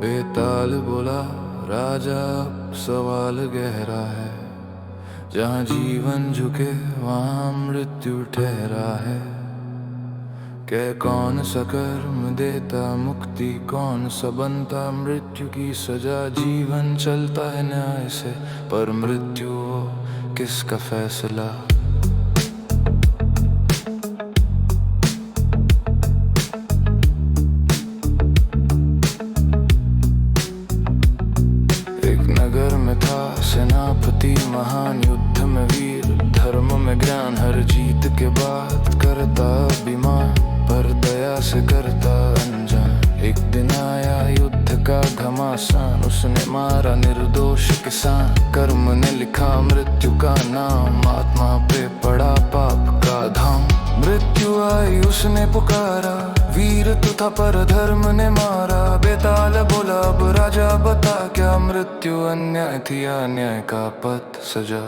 बेताल बोला राजा, अब सवाल गहरा है। जहाँ जीवन झुके वहाँ मृत्यु ठहरा है। कह कौन सा कर्म देता मुक्ति, कौन सा बनता मृत्यु की सजा। जीवन चलता है न्याय से, पर मृत्यु वो किसका फैसला। सेनापति महान, युद्ध में वीर, धर्म में ज्ञान, हर जीत के बाद करता अभिमान, पर दया से करता अनजान। एक दिन आया युद्ध का घमासान, उसने मारा निर्दोष किसान। कर्म ने लिखा मृत्यु का नाम, आत्मा पे पड़ा पाप का धाम। मृत्यु आई उसने पुकारा, वीर तू था पर धर्म ने मारा। बेताल बोला अब राजा बता, क्या मृत्यु अन्याय थी या न्याय का पथ सजा।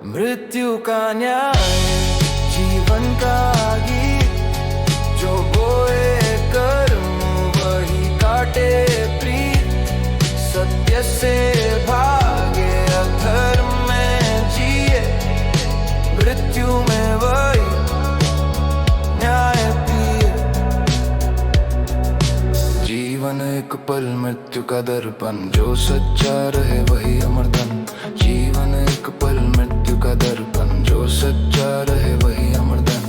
मृत्यु का न्याय जीवन का गीत, जो बोए कर्म वही काटे प्रीत। सत्य से भागे अधर्म में जिए, मृत्यु में वही न्याय पिए। जीवन एक पल मृत्यु का दर्पण, जो सच्चा रहे वही अमरधन। जीवन एक पल मृत्यु का दर्पण, जो सच्चा रहे वही अमरधन।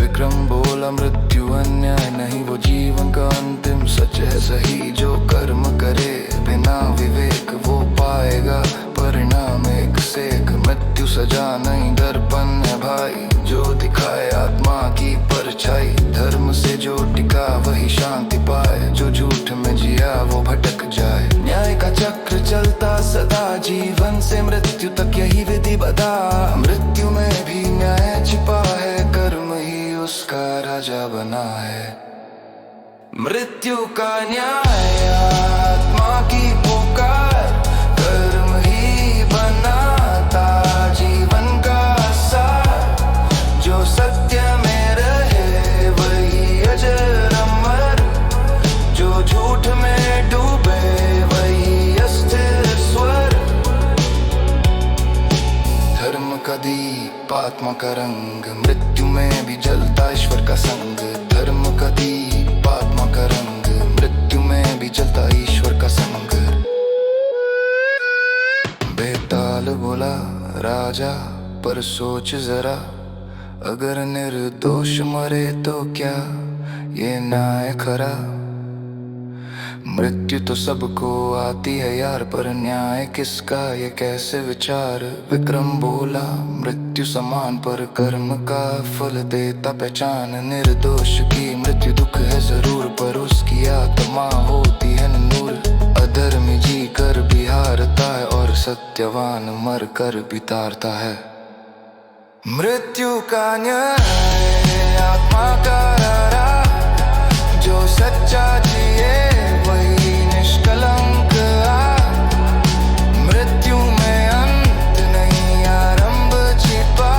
विक्रम बोला मृत्यु अन्याय नहीं, वो जीवन का अंतिम सच है सही। जो कर्म करे बिना विवेक, वो पाएगा परिणाम एक से एक। मृत्यु सजा नहीं दर्पण है भाई, जो दिखाए आत्मा की परछाई। धर्म से जो टिका वही शांति पाए, जो झूठ में जिया वो भटक जाए। न्याय का चक्र चलता सदा, जीवन से मृत्यु तक यही विधि बता। मृत्यु में भी न्याय छिपा है, कर्म ही उसका राजा बना है। मृत्यु का न्याय आत्मा की पुकार, कर्म ही बनाता जीवन का सार। जो सत्य में रहे वही अजर अमर, जो झूठ में डूबे वही अस्थिर स्वर। धर्म का दीप आत्मा का रंग, मृत्यु में भी जलता ईश्वर का संग। धर्म का दीप आत्मा का रंग, मृत्यु में भी जलता ईश्वर का संग। बेताल बोला राजा, पर सोच जरा, अगर निर्दोष मरे तो क्या ये न्याय खरा। मृत्यु तो सबको आती है यार, पर न्याय किसका ये कैसे विचार। विक्रम बोला मृत्यु समान, पर कर्म का फल देता पहचान। निर्दोष की मृत्यु दुख है जरूर, पर उसकी आत्मा होती है नूर। अधर्मी जी कर भी हारता है, और सत्यवान मर कर भी तारता है। मृत्यु का न्याय आत्मा का रारा, जो सच्चा जिए वही निष्कलंक आ। मृत्यु में अंत नहीं आरंभ छिपा,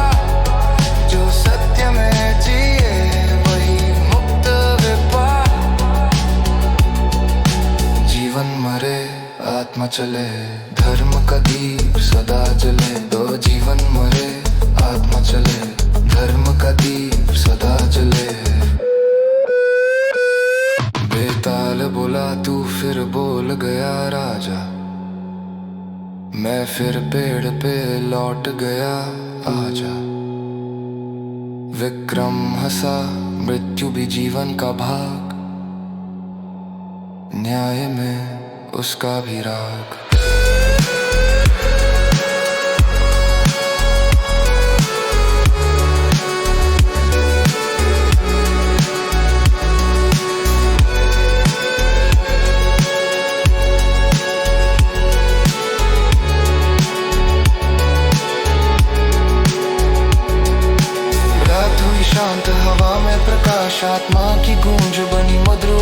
जो सत्य में जिए वही मुक्त विपा। जीवन मरे आत्मा चले, धर्म का दीप सदा जले। दो जीवन मरे आत्मा चले, धर्म का दीप सदा जले। बेताल बोला तू फिर बोल गया राजा, मैं फिर पेड़ पे लौट गया आजा। विक्रम हंसा, मृत्यु भी जीवन का भाग, न्याय में उसका भी राग। शांत हवा में प्रकाश, आत्मा की गूंज बनी मधुर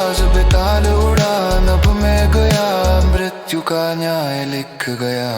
आवाज। बेताल उड़ा नभ में गया, मृत्यु का न्याय लिख गया।